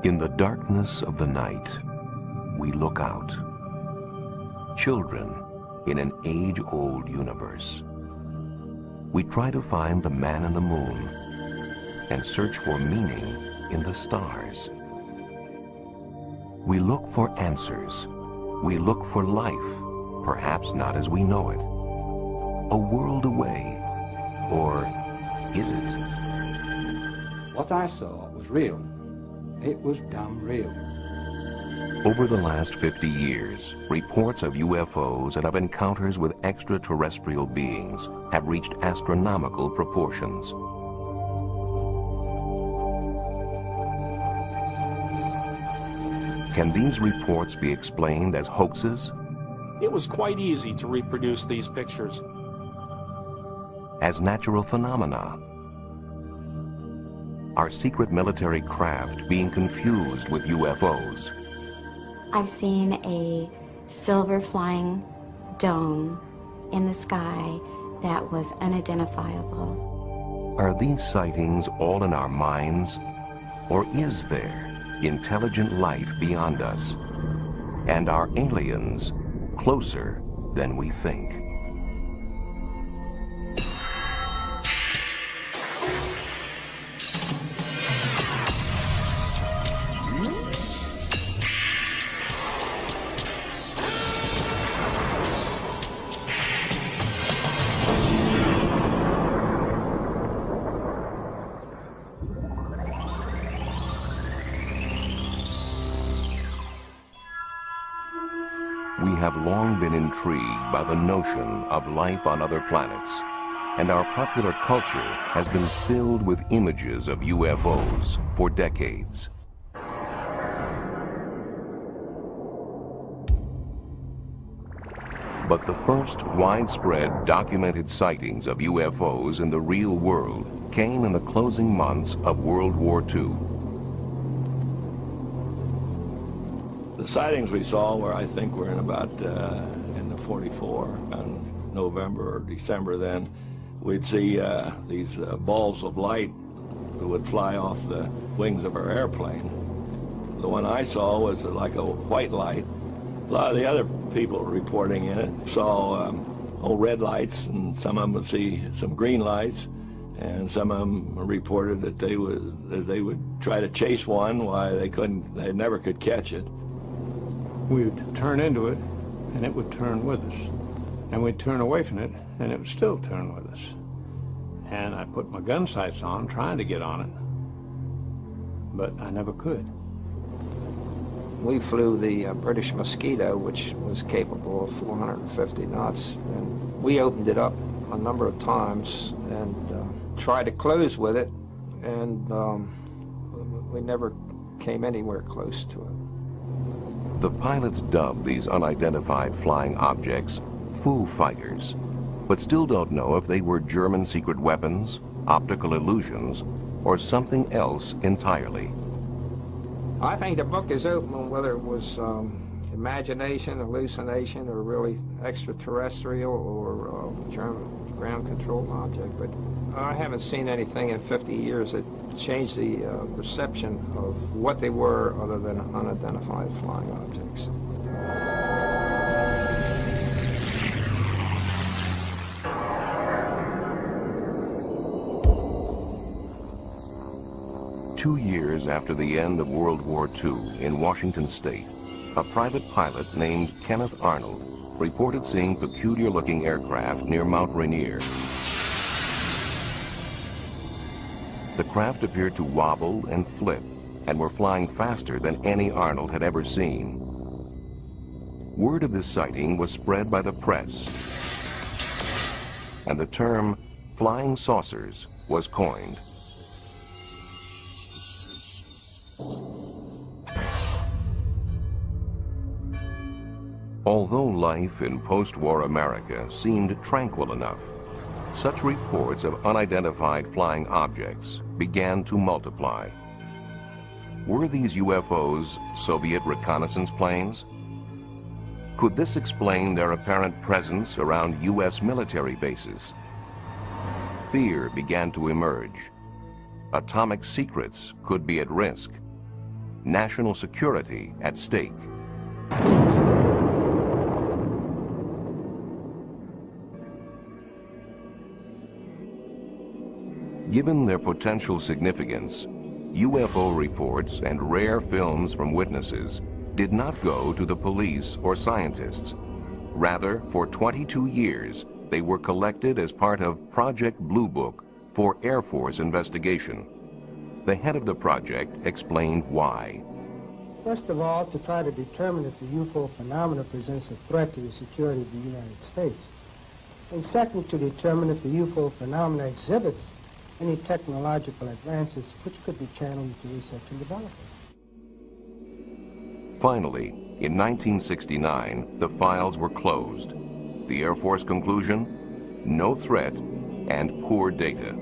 In the darkness of the night, we look out. Children in an age-old universe. We try to find the man in the moon and search for meaning in the stars. We look for answers. We look for life, perhaps not as we know it. A world away, or is it? What I saw was real. It was damn real. Over the last 50 years, reports of UFOs and of encounters with extraterrestrial beings have reached astronomical proportions. Can these reports be explained as hoaxes? It was quite easy to reproduce these pictures. As natural phenomena? Are secret military craft being confused with UFOs? I've seen a silver flying dome in the sky that was unidentifiable. Are these sightings all in our minds? Or is there intelligent life beyond us? And are aliens closer than we think? We have long been intrigued by the notion of life on other planets, and our popular culture has been filled with images of UFOs for decades. But the first widespread documented sightings of UFOs in the real world came in the closing months of World War II. The sightings we saw were, I think, were in about in the 44, in November or December then. We'd see these balls of light that would fly off the wings of our airplane. The one I saw was like a white light. A lot of the other people reporting in it saw red lights, and some of them would see some green lights, and some of them reported that they would try to chase one while they never could catch it. We would turn into it, and it would turn with us. And we'd turn away from it, and it would still turn with us. And I put my gun sights on, trying to get on it, but I never could. We flew the British Mosquito, which was capable of 450 knots, and we opened it up a number of times and tried to close with it, and we never came anywhere close to it. The pilots dubbed these unidentified flying objects Foo Fighters, but still don't know if they were German secret weapons, optical illusions, or something else entirely. I think the book is open on whether it was imagination, hallucination, or really extraterrestrial or German ground control object, but I haven't seen anything in 50 years that changed the perception of what they were other than unidentified flying objects. Two years after the end of World War II in Washington State, a private pilot named Kenneth Arnold reported seeing peculiar-looking aircraft near Mount Rainier. The craft appeared to wobble and flip and were flying faster than any Arnold had ever seen. Word of this sighting was spread by the press, and the term flying saucers was coined. Although life in post-war America seemed tranquil enough, such reports of unidentified flying objects began to multiply. Were these UFOs Soviet reconnaissance planes? Could this explain their apparent presence around U.S. military bases? Fear began to emerge. Atomic secrets could be at risk. national security at stake. Given their potential significance, UFO reports and rare films from witnesses did not go to the police or scientists. Rather, for 22 years, they were collected as part of Project Blue Book for Air Force investigation. The head of the project explained why. First of all, to try to determine if the UFO phenomena presents a threat to the security of the United States. And second, to determine if the UFO phenomena exhibits any technological advances which could be channeled into research and development. Finally, in 1969, the files were closed. The Air Force conclusion? No threat and poor data.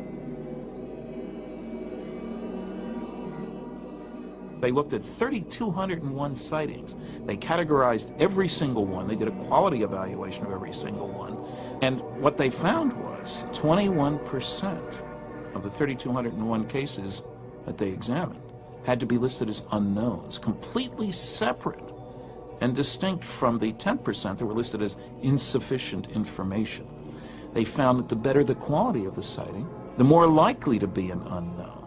They looked at 3,201 sightings. They categorized every single one. They did a quality evaluation of every single one. And what they found was 21% of the 3,201 cases that they examined had to be listed as unknowns, completely separate and distinct from the 10% that were listed as insufficient information. They found that the better the quality of the sighting, the more likely to be an unknown.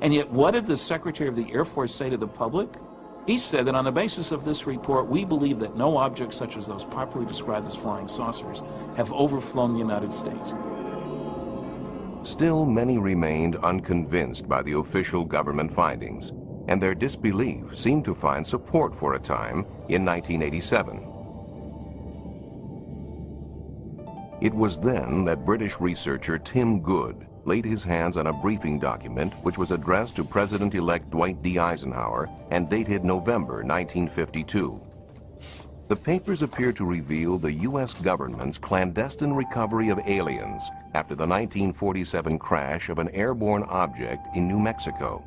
And yet, what did the Secretary of the Air Force say to the public? He said that on the basis of this report, we believe that no objects such as those popularly described as flying saucers have overflown the United States. Still, many remained unconvinced by the official government findings, and their disbelief seemed to find support for a time in 1987. It was then that British researcher Tim Good laid his hands on a briefing document which was addressed to President-elect Dwight D. Eisenhower and dated November 1952. The papers appear to reveal the U.S. government's clandestine recovery of aliens after the 1947 crash of an airborne object in New Mexico.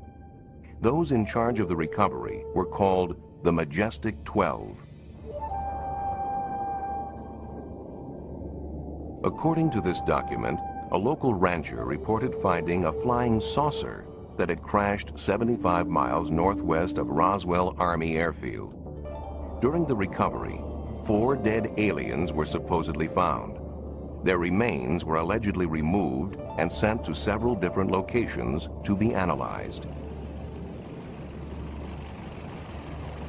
Those in charge of the recovery were called the Majestic 12. According to this document, a local rancher reported finding a flying saucer that had crashed 75 miles northwest of Roswell Army Airfield. During the recovery, 4 dead aliens were supposedly found. Their remains were allegedly removed and sent to several different locations to be analyzed.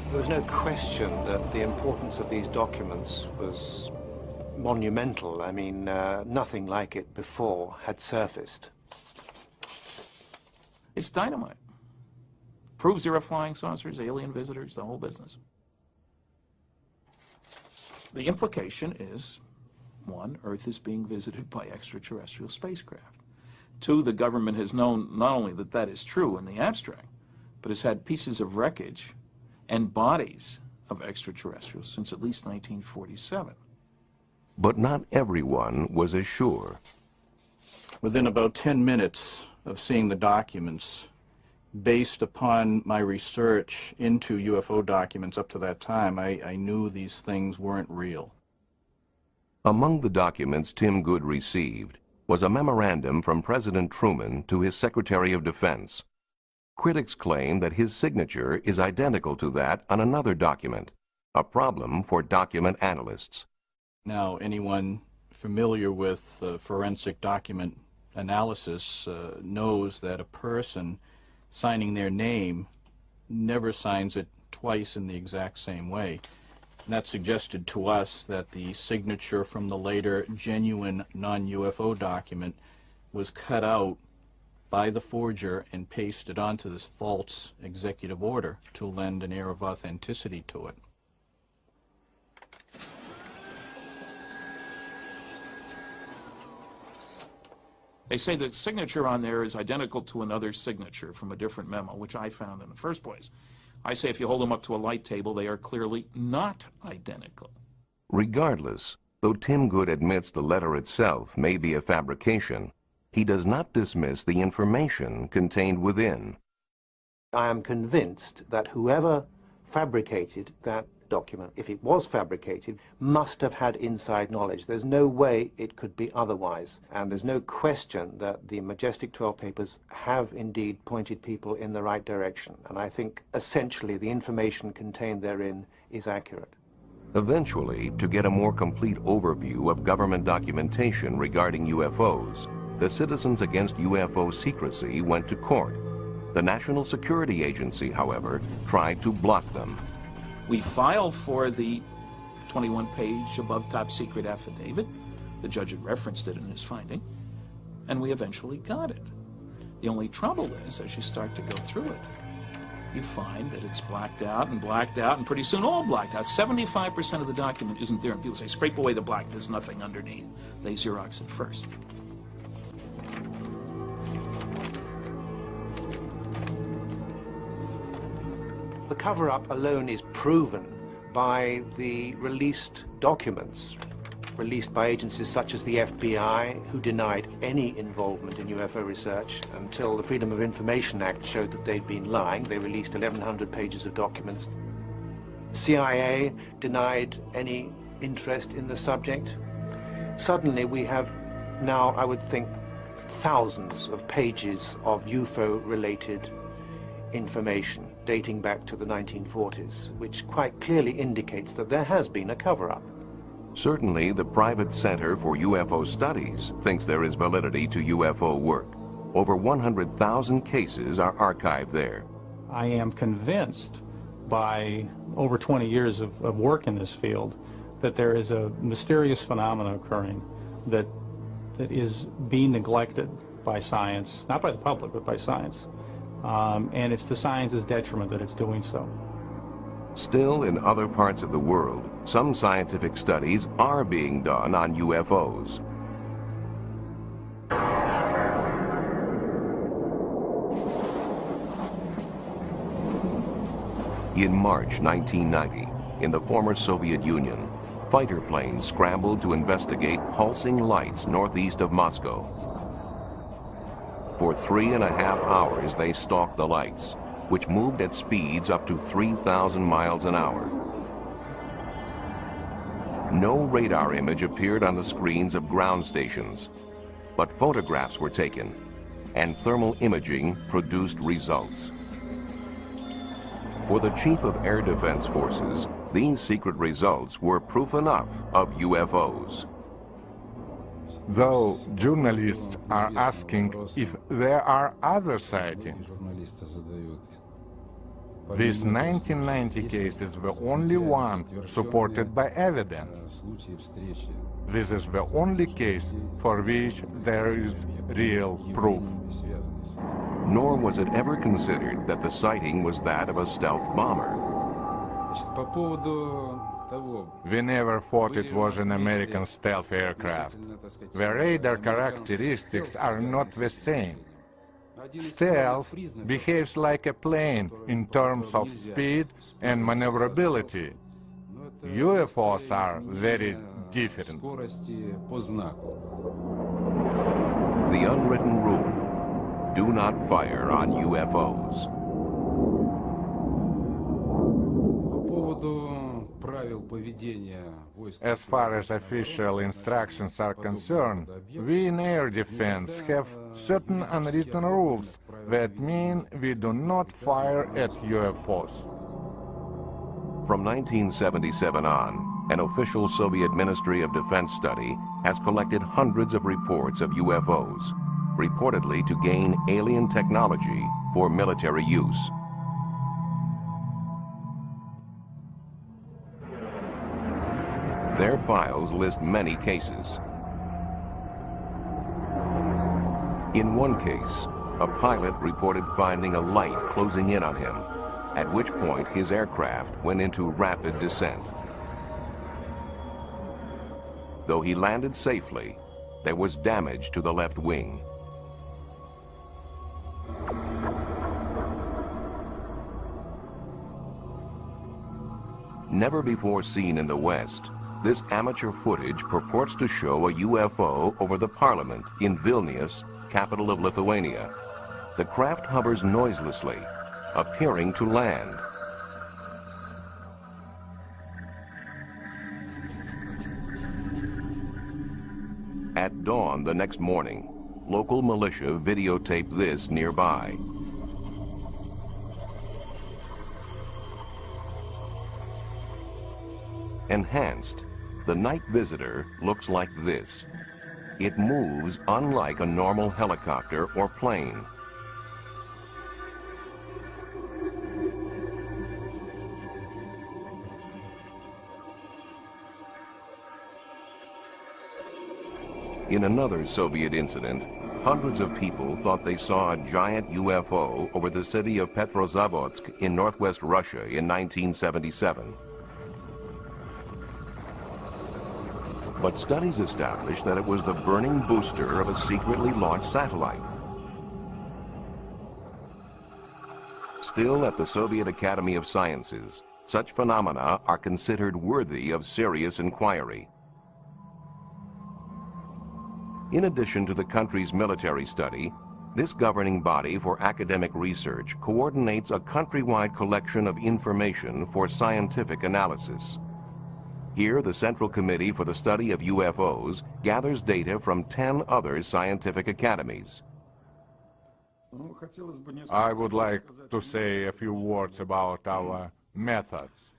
There was no question that the importance of these documents was monumental. I mean, nothing like it before had surfaced. It's dynamite. Proves there are flying saucers, alien visitors, the whole business. The implication is, 1, Earth is being visited by extraterrestrial spacecraft. 2, the government has known not only that that is true in the abstract, but has had pieces of wreckage and bodies of extraterrestrials since at least 1947. But not everyone was as sure. Within about 10 minutes of seeing the documents, based upon my research into UFO documents up to that time, I knew these things weren't real. Among the documents Tim Good received was a memorandum from President Truman to his Secretary of Defense. Critics claim that his signature is identical to that on another document, a problem for document analysts. Now, anyone familiar with forensic document analysis knows that a person signing their name never signs it twice in the exact same way. And that suggested to us that the signature from the later genuine non-UFO document was cut out by the forger and pasted onto this false executive order to lend an air of authenticity to it. They say the signature on there is identical to another signature from a different memo, which I found in the first place. I say if you hold them up to a light table, they are clearly not identical. Regardless, though Tim Good admits the letter itself may be a fabrication, he does not dismiss the information contained within. I am convinced that whoever fabricated that document, if it was fabricated, must have had inside knowledge. There's no way it could be otherwise. And there's no question that the Majestic 12 papers have indeed pointed people in the right direction. And I think essentially the information contained therein is accurate. Eventually, to get a more complete overview of government documentation regarding UFOs, the Citizens Against UFO Secrecy went to court. The National Security Agency, however, tried to block them. We filed for the 21-page above top secret affidavit. The judge had referenced it in his finding, and we eventually got it. The only trouble is, as you start to go through it, you find that it's blacked out, and pretty soon all blacked out. 75% of the document isn't there, and people say, scrape away the black, there's nothing underneath. They Xerox it first. The cover-up alone is proven by the released documents, released by agencies such as the FBI, who denied any involvement in UFO research until the Freedom of Information Act showed that they'd been lying. They released 1,100 pages of documents. CIA denied any interest in the subject. Suddenly we have now, I would think, thousands of pages of UFO-related information dating back to the 1940s, which quite clearly indicates that there has been a cover-up. Certainly, the private Center for UFO Studies thinks there is validity to UFO work. Over 100,000 cases are archived there. I am convinced by over 20 years of work in this field that there is a mysterious phenomenon occurring that is being neglected by science, not by the public, but by science. And it's to science's detriment that it's doing so. Still, in other parts of the world, some scientific studies are being done on UFOs. In March 1990, in the former Soviet Union, fighter planes scrambled to investigate pulsing lights northeast of Moscow. For 3.5 hours, they stalked the lights, which moved at speeds up to 3,000 miles an hour. No radar image appeared on the screens of ground stations, but photographs were taken, and thermal imaging produced results. For the Chief of Air Defense Forces, these secret results were proof enough of UFOs. Though journalists are asking if there are other sightings, these 1990 cases were only one supported by evidence. This is the only case for which there is real proof. Nor was it ever considered that the sighting was that of a stealth bomber. We never thought it was an American stealth aircraft. The radar characteristics are not the same. Stealth behaves like a plane in terms of speed and maneuverability. UFOs are very different. The unwritten rule: do not fire on UFOs. As far as official instructions are concerned, we in air defense have certain unwritten rules that mean we do not fire at UFOs. From 1977 on, an official Soviet Ministry of Defense study has collected hundreds of reports of UFOs, reportedly to gain alien technology for military use. Their files list many cases. In one case, a pilot reported finding a light closing in on him, at which point his aircraft went into rapid descent. Though he landed safely, there was damage to the left wing. Never before seen in the West, this amateur footage purports to show a UFO over the parliament in Vilnius, capital of Lithuania. The craft hovers noiselessly, appearing to land. At dawn the next morning, local militia videotaped this nearby. Enhanced, the night visitor looks like this. It moves unlike a normal helicopter or plane. In another Soviet incident, hundreds of people thought they saw a giant UFO over the city of Petrozavodsk in northwest Russia in 1977. But studies established that it was the burning booster of a secretly launched satellite. Still, at the Soviet Academy of Sciences, such phenomena are considered worthy of serious inquiry. In addition to the country's military study, this governing body for academic research coordinates a countrywide collection of information for scientific analysis. Here, the Central Committee for the Study of UFOs gathers data from 10 other scientific academies. I would like to say a few words about our methods.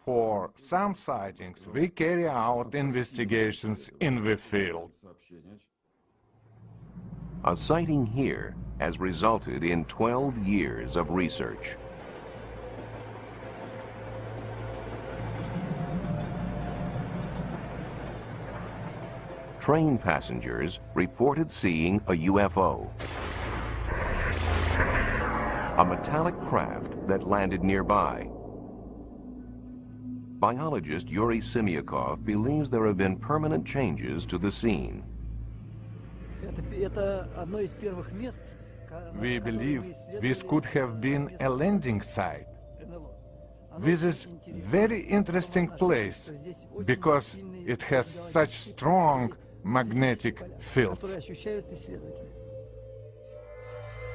For some sightings, we carry out investigations in the field. A sighting here has resulted in 12 years of research. Train passengers reported seeing a UFO, a metallic craft that landed nearby. Biologist Yuri Simyakov believes there have been permanent changes to the scene. We believe this could have been a landing site. This is a very interesting place because it has such strong magnetic fields.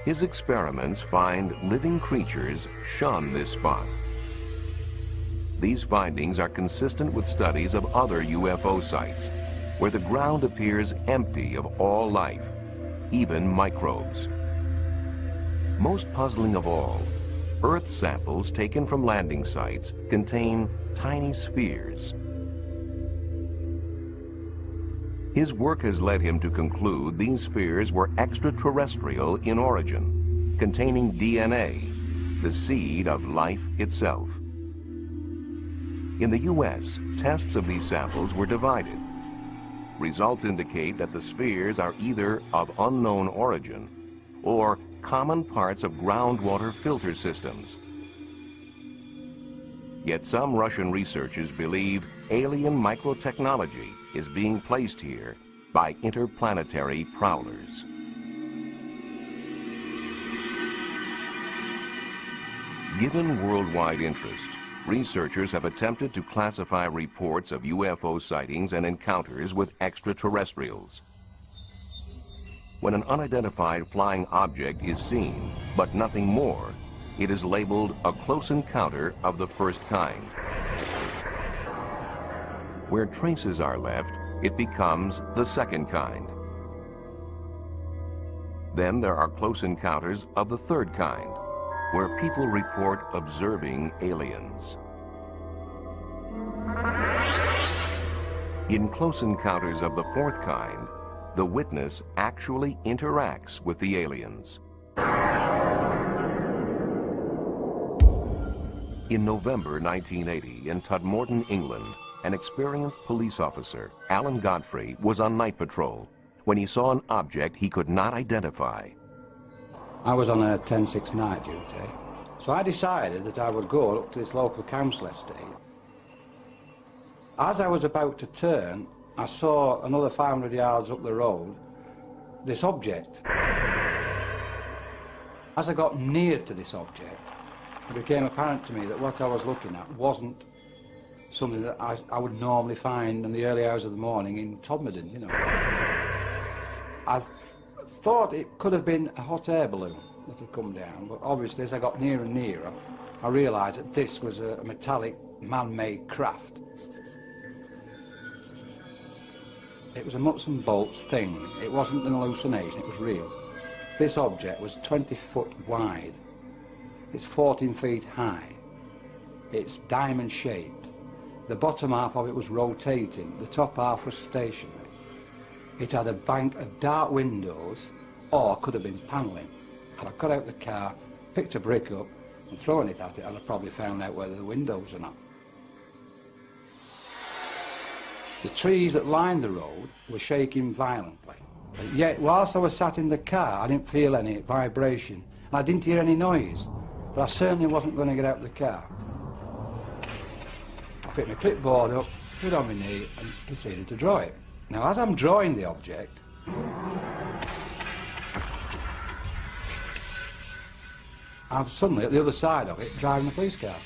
His experiments find living creatures shun this spot. These findings are consistent with studies of other UFO sites, where the ground appears empty of all life, even microbes. Most puzzling of all, Earth samples taken from landing sites contain tiny spheres. His work has led him to conclude these spheres were extraterrestrial in origin, containing DNA, the seed of life itself. In the U.S., tests of these samples were divided. Results indicate that the spheres are either of unknown origin or common parts of groundwater filter systems. Yet some Russian researchers believe alien microtechnology is being placed here by interplanetary prowlers. Given worldwide interest, researchers have attempted to classify reports of UFO sightings and encounters with extraterrestrials. When an unidentified flying object is seen, but nothing more, it is labeled a close encounter of the first kind. Where traces are left, it becomes the second kind. Then there are close encounters of the third kind, where people report observing aliens. In close encounters of the fourth kind, the witness actually interacts with the aliens. In November 1980, in Tudmorton, England, an experienced police officer, Alan Godfrey, was on night patrol when he saw an object he could not identify. I was on a 10-6 night duty, so I decided that I would go up to this local council estate. As I was about to turn, I saw another 500 yards up the road this object. As I got near to this object, it became apparent to me that what I was looking at wasn't something that I would normally find in the early hours of the morning in Todmorden, you know. I thought it could have been a hot air balloon that had come down, but obviously as I got nearer and nearer, I realised that this was a metallic man-made craft. It was a nuts and bolts thing. It wasn't an hallucination, it was real. This object was 20 foot wide. It's 14 feet high. It's diamond shaped. The bottom half of it was rotating. The top half was stationary. It had a bank of dark windows, or could have been panelling. Had I got out the car, picked a brick up and thrown it at it, I'd have probably found out whether the windows or not. The trees that lined the road were shaking violently. But yet, whilst I was sat in the car, I didn't feel any vibration. And I didn't hear any noise. But I certainly wasn't going to get out of the car. I picked my clipboard up, put it on my knee, and proceeded to draw it. Now, as I'm drawing the object, I'm suddenly at the other side of it, driving a police car.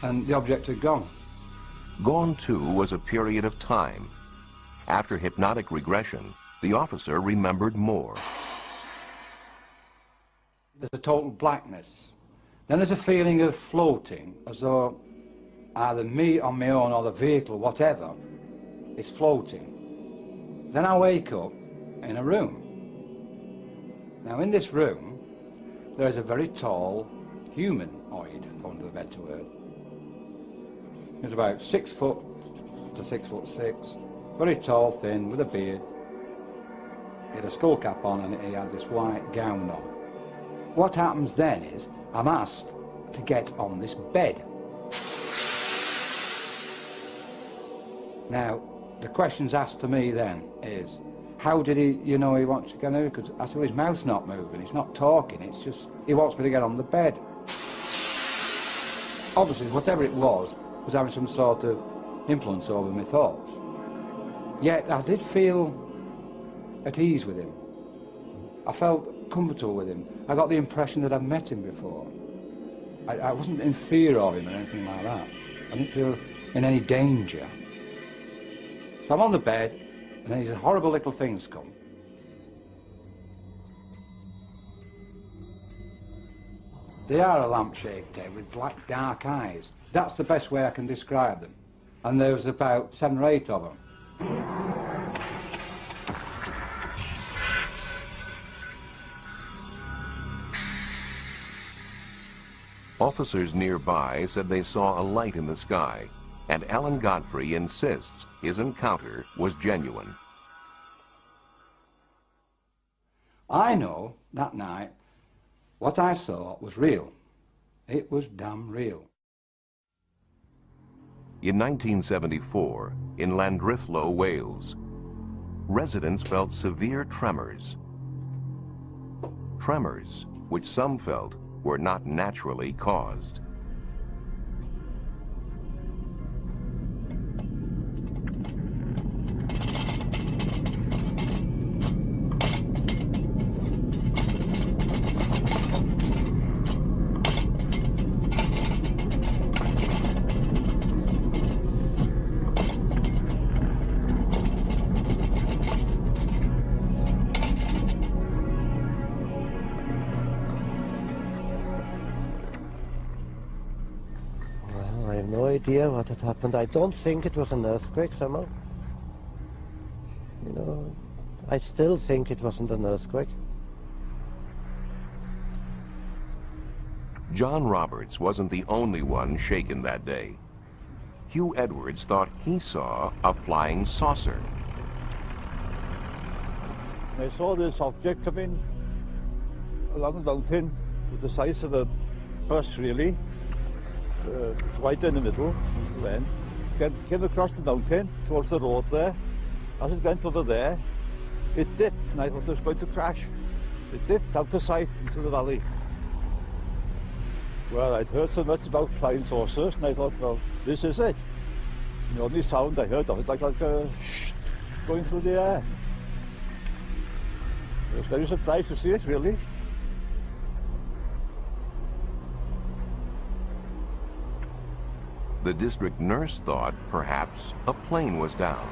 And the object had gone. Gone too was a period of time. After hypnotic regression, the officer remembered more. There's a total blackness. Then there's a feeling of floating, as though either me on my own or the vehicle, whatever, is floating. Then I wake up in a room. Now in this room, there is a very tall humanoid, for want of a better word. He's about 6 foot to 6'6", very tall, thin, with a beard. He had a skull cap on and he had this white gown on. What happens then is, I'm asked to get on this bed. Now, the questions asked to me then is, how did he wants to get on? Because I said, his mouth's not moving, he's not talking, it's just, he wants me to get on the bed. Obviously, whatever it was having some sort of influence over my thoughts. Yet I did feel at ease with him. I felt comfortable with him. I got the impression that I'd met him before. I wasn't in fear of him or anything like that. I didn't feel in any danger. So I'm on the bed, and these horrible little things come. They are a lamp-shaped head with black, dark eyes. That's the best way I can describe them. And there was about 7 or 8 of them. Officers nearby said they saw a light in the sky, and Alan Godfrey insists his encounter was genuine. I know that night what I saw was real. It was damn real. In 1974, in Llandrithlo, Wales, residents felt severe tremors. Tremors which some felt were not naturally caused. No idea what had happened. I don't think it was an earthquake somehow. You know, I still think it wasn't an earthquake. John Roberts wasn't the only one shaken that day. Hugh Edwards thought he saw a flying saucer. I saw this object come in along the mountain with the size of a bus, really. It's right in the middle, on two ends. Came across the mountain towards the road there. As it went over there, it dipped, and I thought it was going to crash. It dipped out of sight into the valley. Well, I'd heard so much about flying saucers, and I thought, well, this is it. And the only sound I heard of it like a shh going through the air. I was very surprised to see it, really. The district nurse thought perhaps a plane was down.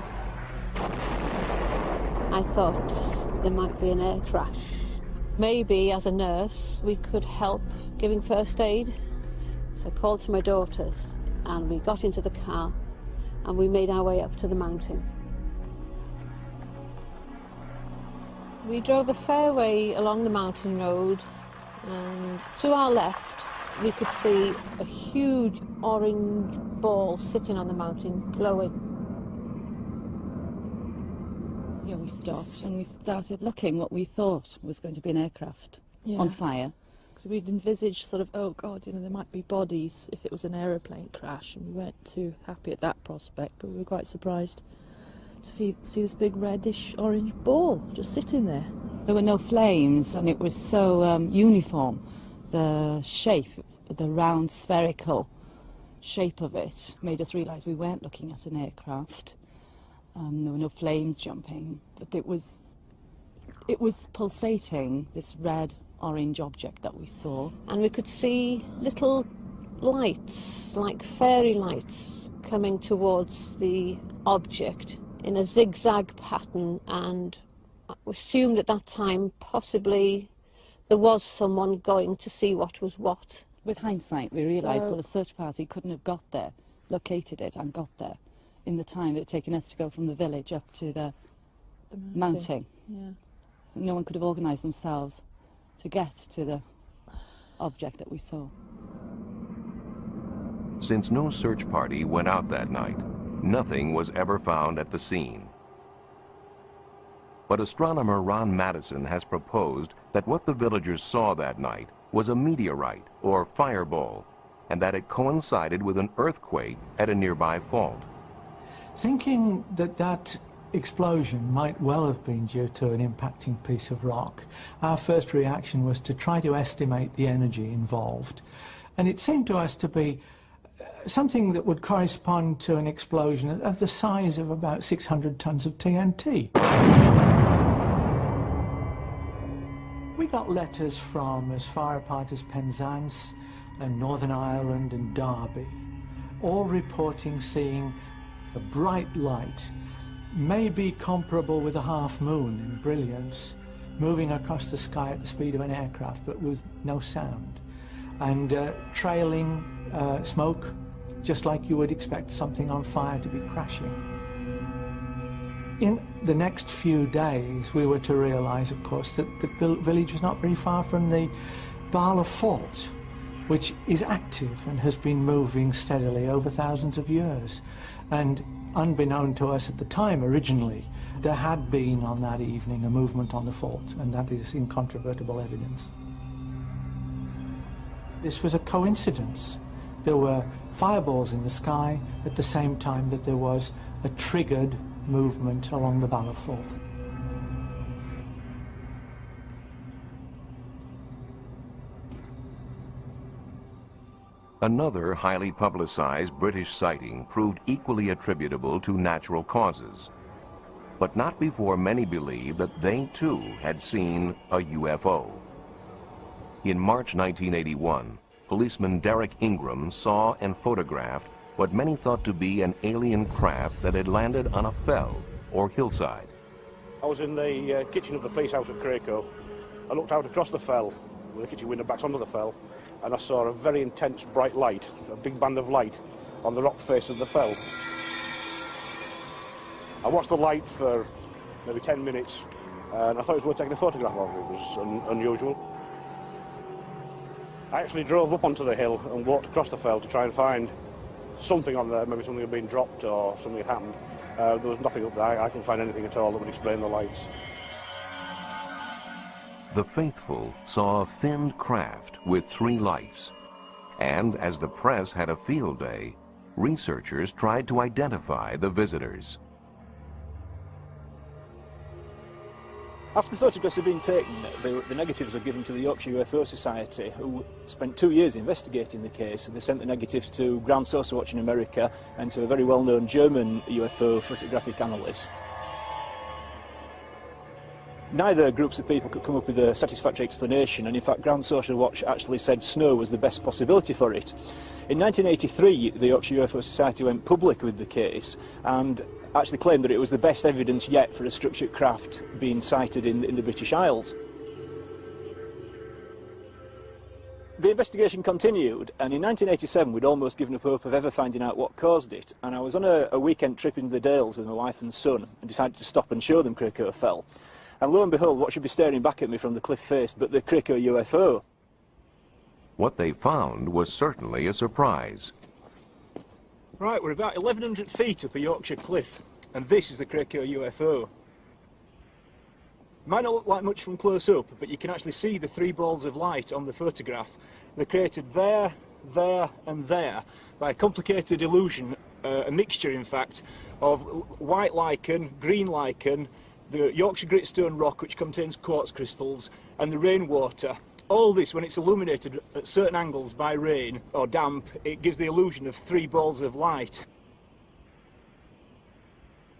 I thought there might be an air crash. Maybe as a nurse we could help giving first aid. So I called to my daughters and we got into the car and we made our way up to the mountain. We drove a fair way along the mountain road, and to our left we could see a huge orange ball sitting on the mountain, glowing. Yeah, we stopped and we started looking what we thought was going to be an aircraft on fire. Because we'd envisaged sort of, oh God, you know, there might be bodies if it was an aeroplane crash, and we weren't too happy at that prospect, but we were quite surprised to see this big reddish orange ball just sitting there. There were no flames, and it was so uniform. The shape, the round spherical shape of it made us realise we weren't looking at an aircraft. There were no flames jumping, but it was pulsating, this red orange object that we saw. And we could see little lights, like fairy lights, coming towards the object in a zigzag pattern, and we assumed at that time possibly there was someone going to see what was what. With hindsight, we realised that a search party couldn't have got there, located it and got there in the time it had taken us to go from the village up to the mounting. Yeah. No one could have organised themselves to get to the object that we saw. Since no search party went out that night, nothing was ever found at the scene. But astronomer Ron Madison has proposed that what the villagers saw that night was a meteorite or fireball, and that it coincided with an earthquake at a nearby fault. Thinking that that explosion might well have been due to an impacting piece of rock, our first reaction was to try to estimate the energy involved. And it seemed to us to be something that would correspond to an explosion of the size of about 600 tons of TNT. We got letters from as far apart as Penzance and Northern Ireland and Derby, all reporting seeing a bright light, maybe comparable with a half moon in brilliance, moving across the sky at the speed of an aircraft, but with no sound, and trailing smoke, just like you would expect something on fire to be crashing. In the next few days, we were to realise, of course, that the village was not very far from the Bala Fault, which is active and has been moving steadily over thousands of years. And unbeknown to us at the time, originally, there had been on that evening a movement on the fault, and that is incontrovertible evidence. This was a coincidence. There were fireballs in the sky at the same time that there was a triggered movement along the Bala Fault. Another highly publicized British sighting proved equally attributable to natural causes, but not before many believed that they too had seen a UFO. In March 1981, policeman Derek Ingram saw and photographed what many thought to be an alien craft that had landed on a fell or hillside. I was in the kitchen of the police house at Cracow. I looked out across the fell, with the kitchen window back onto the fell, and I saw a very intense bright light, a big band of light, on the rock face of the fell. I watched the light for maybe 10 minutes, and I thought it was worth taking a photograph of. It was unusual. I actually drove up onto the hill and walked across the fell to try and find something on there, maybe something had been dropped or something had happened. There was nothing up there. I couldn't find anything at all that would explain the lights. The faithful saw a finned craft with 3 lights, and as the press had a field day, researchers tried to identify the visitors. After the photographs had been taken, the negatives were given to the Yorkshire UFO Society, who spent 2 years investigating the case, and they sent the negatives to Ground Saucer Watch in America and to a very well-known German UFO photographic analyst. Neither groups of people could come up with a satisfactory explanation, and in fact Ground Saucer Watch actually said snow was the best possibility for it. In 1983, the Yorkshire UFO Society went public with the case and actually claimed that it was the best evidence yet for a structured craft being sighted in the British Isles. The investigation continued, and in 1987 we'd almost given up hope of ever finding out what caused it, and I was on a weekend trip into the Dales with my wife and son and decided to stop and show them Cracow Fell. And lo and behold, what should be staring back at me from the cliff face but the Cracow UFO. What they found was certainly a surprise. Right, we're about 1,100 feet up a Yorkshire cliff, and this is the Cracow UFO. Might not look like much from close up, but you can actually see the 3 balls of light on the photograph. They're created there, there and there by a complicated illusion, a mixture in fact, of white lichen, green lichen, the Yorkshire gritstone rock which contains quartz crystals, and the rainwater. All this, when it's illuminated at certain angles by rain or damp, it gives the illusion of 3 balls of light.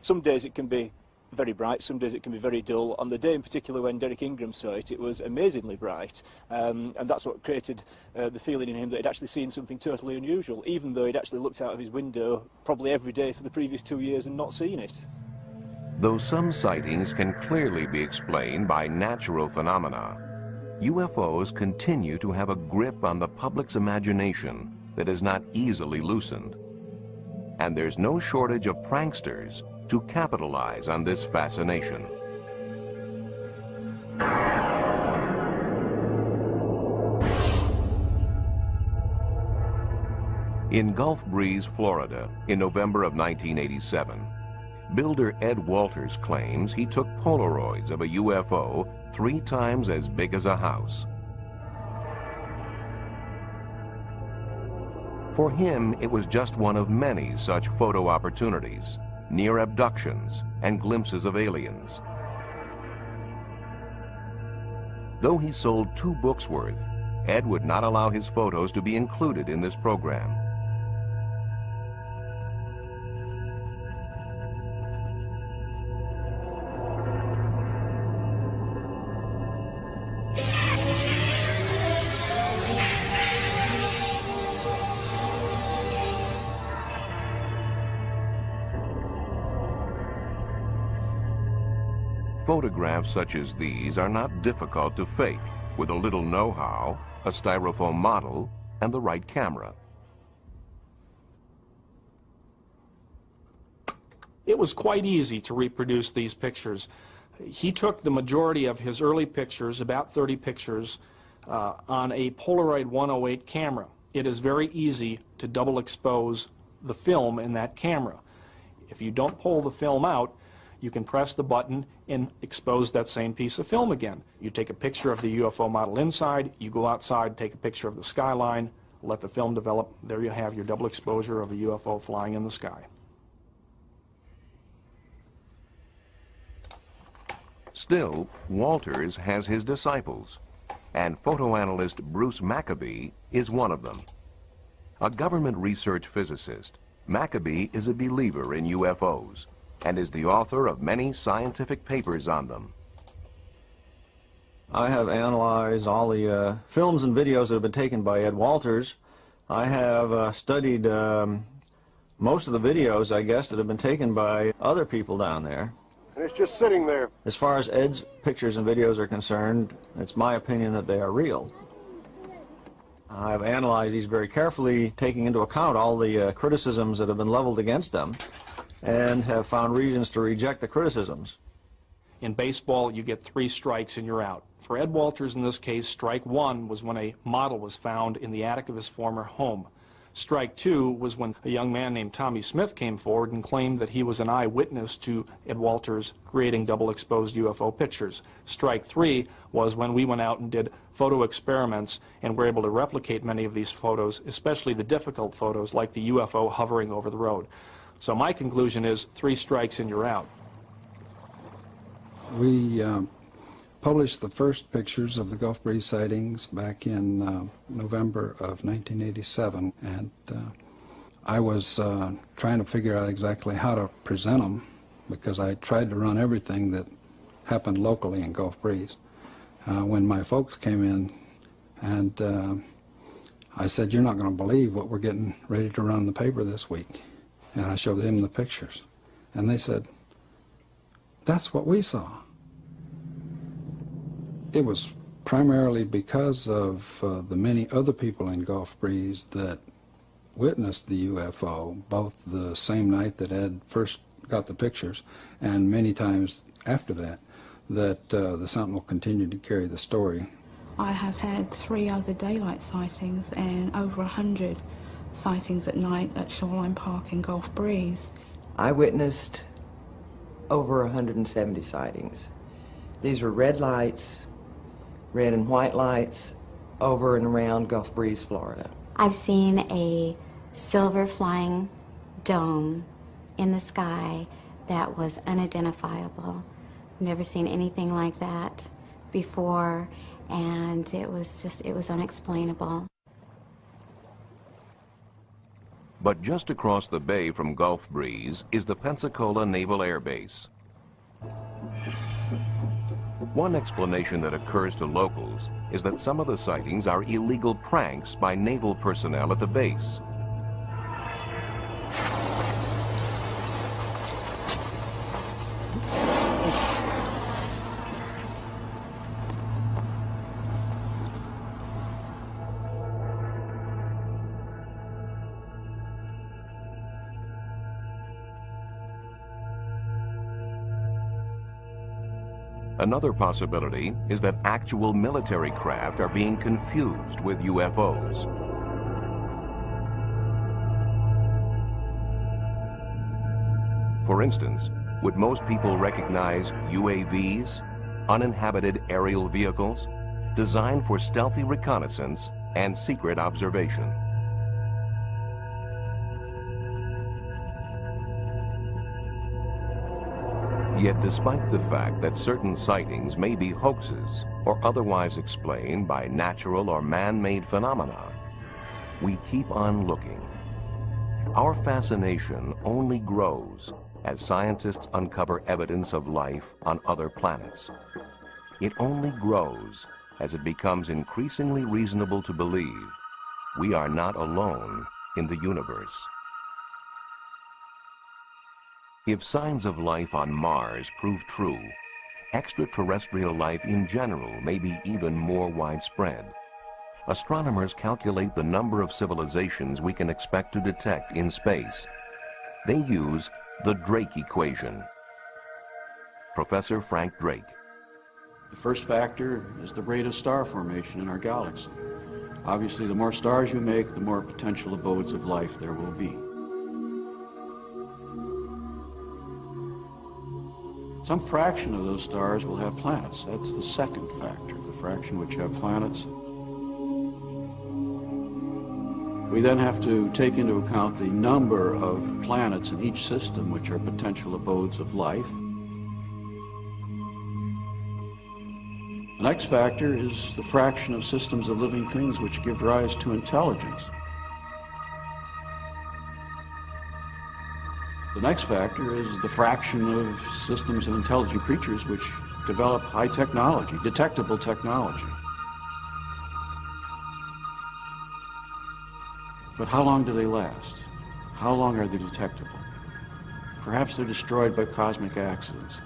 Some days it can be very bright, some days it can be very dull. On the day in particular when Derek Ingram saw it, it was amazingly bright, and that's what created the feeling in him that he'd actually seen something totally unusual, even though he'd actually looked out of his window probably every day for the previous 2 years and not seen it. Though some sightings can clearly be explained by natural phenomena, UFOs continue to have a grip on the public's imagination that is not easily loosened. And there's no shortage of pranksters to capitalize on this fascination. In Gulf Breeze, Florida, in November of 1987, builder Ed Walters claims he took Polaroids of a UFO 3 times as big as a house. For him, it was just one of many such photo opportunities, near abductions and glimpses of aliens. Though he sold 2 books worth, Ed would not allow his photos to be included in this program. Photographs such as these are not difficult to fake with a little know-how, a styrofoam model, and the right camera. It was quite easy to reproduce these pictures. He took the majority of his early pictures, about 30 pictures, on a Polaroid 108 camera. It is very easy to double expose the film in that camera. If you don't pull the film out, you can press the button and expose that same piece of film again. You take a picture of the UFO model inside, you go outside, take a picture of the skyline, let the film develop. There you have your double exposure of a UFO flying in the sky. Still, Walters has his disciples, and photoanalyst Bruce Maccabee is one of them. A government research physicist, Maccabee is a believer in UFOs and is the author of many scientific papers on them. I have analyzed all the films and videos that have been taken by Ed Walters. I have studied most of the videos, I guess, that have been taken by other people down there. And it's just sitting there. As far as Ed's pictures and videos are concerned, it's my opinion that they are real. I've analyzed these very carefully, taking into account all the criticisms that have been leveled against them, and have found reasons to reject the criticisms. In baseball, you get 3 strikes and you're out. For Ed Walters, in this case, strike 1 was when a model was found in the attic of his former home. Strike 2 was when a young man named Tommy Smith came forward and claimed that he was an eyewitness to Ed Walters creating double-exposed UFO pictures. Strike 3 was when we went out and did photo experiments and were able to replicate many of these photos, especially the difficult photos like the UFO hovering over the road. So my conclusion is 3 strikes and you're out. We published the first pictures of the Gulf Breeze sightings back in November of 1987, and I was trying to figure out exactly how to present them, because I tried to run everything that happened locally in Gulf Breeze. When my folks came in, and I said, "You're not going to believe what we're getting ready to run in the paper this week." And I showed them the pictures, and they said, "That's what we saw." It was primarily because of the many other people in Gulf Breeze that witnessed the UFO, both the same night that Ed first got the pictures and many times after that, that the Sentinel continued to carry the story. I have had 3 other daylight sightings and over 100 sightings at night at Shoreline Park and Gulf Breeze. I witnessed over 170 sightings. These were red lights, red and white lights, over and around Gulf Breeze, Florida. I've seen a silver flying dome in the sky that was unidentifiable. Never seen anything like that before, and it was unexplainable. But just across the bay from Gulf Breeze is the Pensacola Naval Air Base. One explanation that occurs to locals is that some of the sightings are illegal pranks by naval personnel at the base. Another possibility is that actual military craft are being confused with UFOs. For instance, would most people recognize UAVs, uninhabited aerial vehicles, designed for stealthy reconnaissance and secret observation? Yet despite the fact that certain sightings may be hoaxes or otherwise explained by natural or man-made phenomena, we keep on looking. Our fascination only grows as scientists uncover evidence of life on other planets. It only grows as it becomes increasingly reasonable to believe we are not alone in the universe. If signs of life on Mars prove true, extraterrestrial life in general may be even more widespread. Astronomers calculate the number of civilizations we can expect to detect in space. They use the Drake equation. Professor Frank Drake. The first factor is the rate of star formation in our galaxy. Obviously, the more stars you make, the more potential abodes of life there will be. Some fraction of those stars will have planets. That's the second factor, the fraction which have planets. We then have to take into account the number of planets in each system which are potential abodes of life. The next factor is the fraction of systems of living things which give rise to intelligence. The next factor is the fraction of systems of intelligent creatures which develop high technology, detectable technology. But how long do they last? How long are they detectable? Perhaps they're destroyed by cosmic accidents.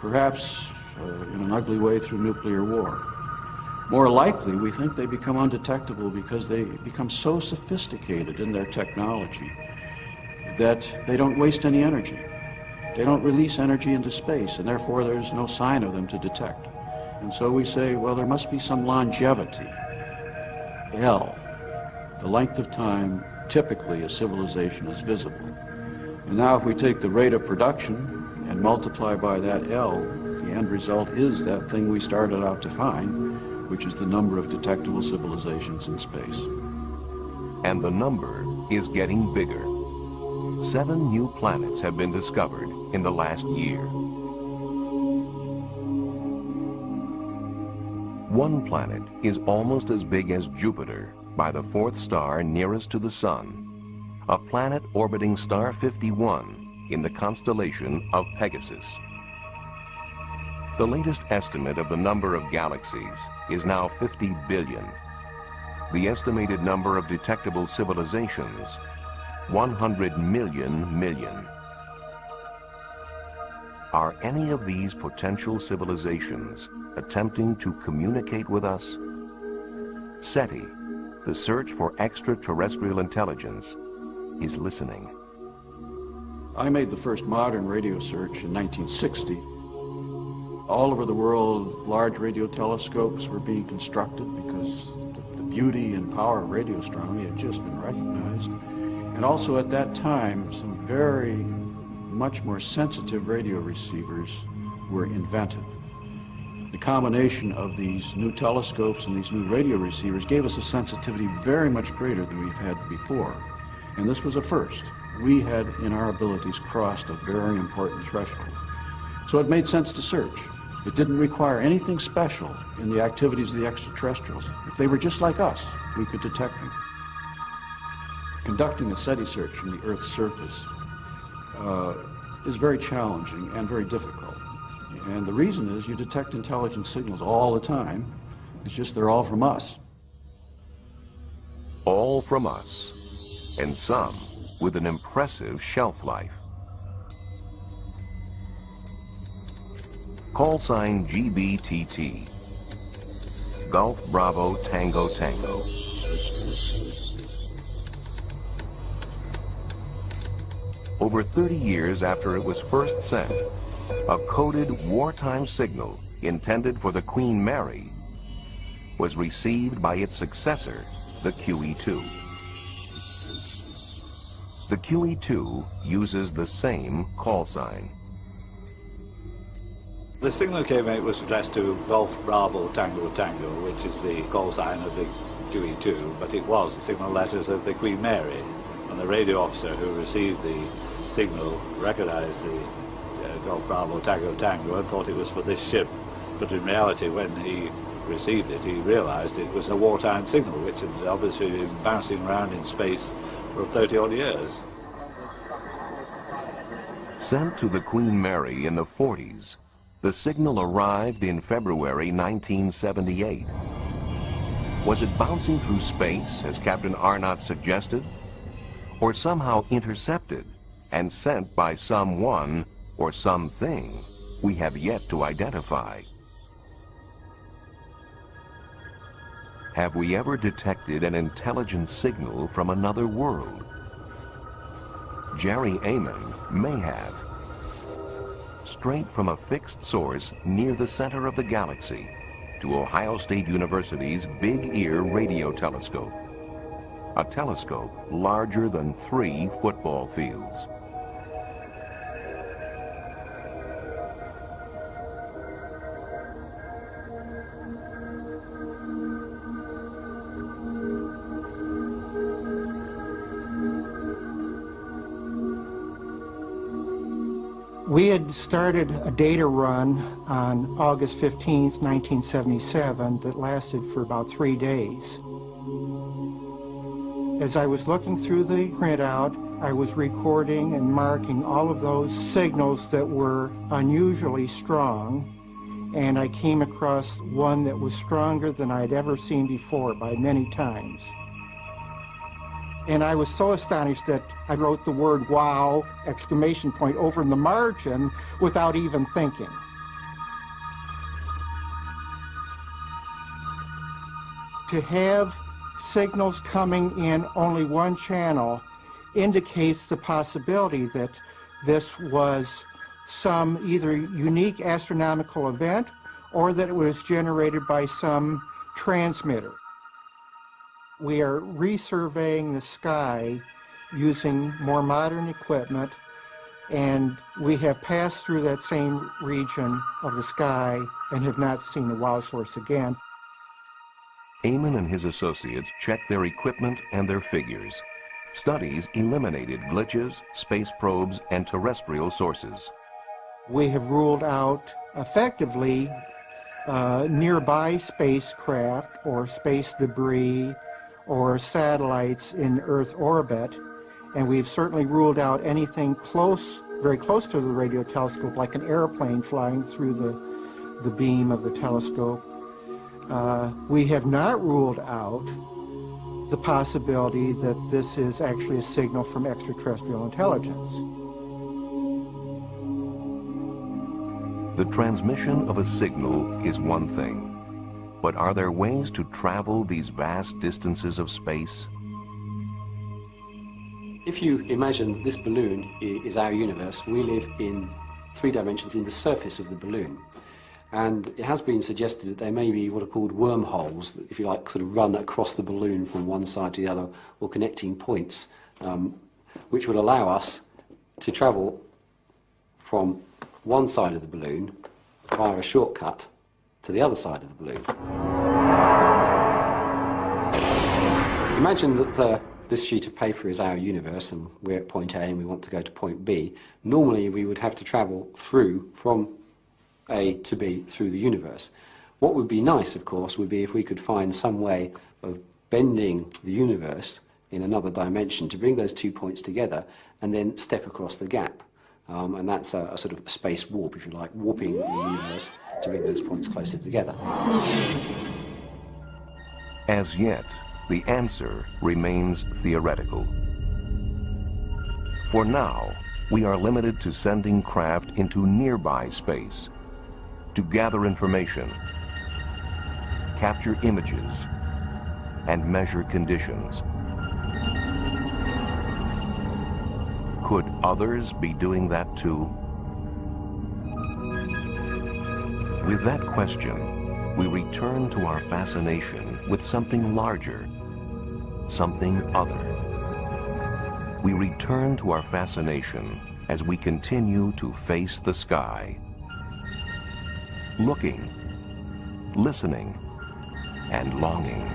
Perhaps in an ugly way through nuclear war. More likely, we think they become undetectable because they become so sophisticated in their technology that they don't waste any energy. They don't release energy into space, and therefore there's no sign of them to detect. And so we say, well, there must be some longevity. L, the length of time typically a civilization is visible. And now if we take the rate of production and multiply by that L, the end result is that thing we started out to find, which is the number of detectable civilizations in space. And the number is getting bigger. 7 new planets have been discovered in the last year. One planet is almost as big as Jupiter by the 4th star nearest to the Sun, a planet orbiting star 51 in the constellation of Pegasus. The latest estimate of the number of galaxies is now 50 billion. The estimated number of detectable civilizations, 100 million. Are any of these potential civilizations attempting to communicate with us? SETI, the search for extraterrestrial intelligence, is listening. I made the first modern radio search in 1960. All over the world, large radio telescopes were being constructed because the beauty and power of radio astronomy had just been recognized. And also at that time, some very much more sensitive radio receivers were invented. The combination of these new telescopes and these new radio receivers gave us a sensitivity very much greater than we've had before. And this was a first. We had, in our abilities, crossed a very important threshold. So it made sense to search. It didn't require anything special in the activities of the extraterrestrials. If they were just like us, we could detect them. Conducting a SETI search from the Earth's surface is very challenging and very difficult. And the reason is you detect intelligent signals all the time. It's just they're all from us. All from us, and some with an impressive shelf life. Call sign GBTT, Golf Bravo Tango Tango. Over 30 years after it was first sent, a coded wartime signal intended for the Queen Mary was received by its successor, the QE-2. The QE-2 uses the same call sign. The signal came out was addressed to Golf Bravo Tango Tango, which is the call sign of the QE-2, but it was signal letters of the Queen Mary. And the radio officer who received the signal recognized the Golf Bravo Tango Tango and thought it was for this ship. But in reality, when he received it, he realized it was a wartime signal, which had obviously been bouncing around in space for 30-odd years. Sent to the Queen Mary in the 40s, the signal arrived in February 1978. Was it bouncing through space, as Captain Arnott suggested? Or somehow intercepted and sent by someone or something we have yet to identify? Have we ever detected an intelligent signal from another world? Jerry Amon may have. Straight from a fixed source near the center of the galaxy to Ohio State University's Big Ear Radio Telescope. A telescope larger than 3 football fields. We had started a data run on August 15th, 1977 that lasted for about 3 days. As I was looking through the printout, I was recording and marking all of those signals that were unusually strong, and I came across one that was stronger than I'd ever seen before by many times. And I was so astonished that I wrote the word "wow!" exclamation point over in the margin without even thinking. To have signals coming in only one channel indicates the possibility that this was some either unique astronomical event or that it was generated by some transmitter. We are resurveying the sky using more modern equipment, and we have passed through that same region of the sky and have not seen the wow source again. Amon and his associates checked their equipment and their figures. Studies eliminated glitches, space probes, and terrestrial sources. We have ruled out effectively nearby spacecraft or space debris or satellites in Earth orbit, and we've certainly ruled out anything close, very close to the radio telescope, like an airplane flying through the beam of the telescope. We have not ruled out the possibility that this is actually a signal from extraterrestrial intelligence. The transmission of a signal is one thing. But are there ways to travel these vast distances of space? If you imagine this balloon is our universe, we live in 3 dimensions in the surface of the balloon. And it has been suggested that they may be what are called wormholes, that, if you like, sort of run across the balloon from one side to the other, or connecting points, which would allow us to travel from one side of the balloon via a shortcut to the other side of the balloon. Imagine that this sheet of paper is our universe and we're at point A and we want to go to point B. Normally we would have to travel through from A to B through the universe. What would be nice, of course, would be if we could find some way of bending the universe in another dimension to bring those 2 points together and then step across the gap. And that's a sort of space warp, if you like, warping the universe to bring those points closer together. As yet, the answer remains theoretical. For now, we are limited to sending craft into nearby space to gather information, capture images, and measure conditions. Could others be doing that too? With that question, we return to our fascination with something larger, something other. We return to our fascination as we continue to face the sky, looking, listening, and longing.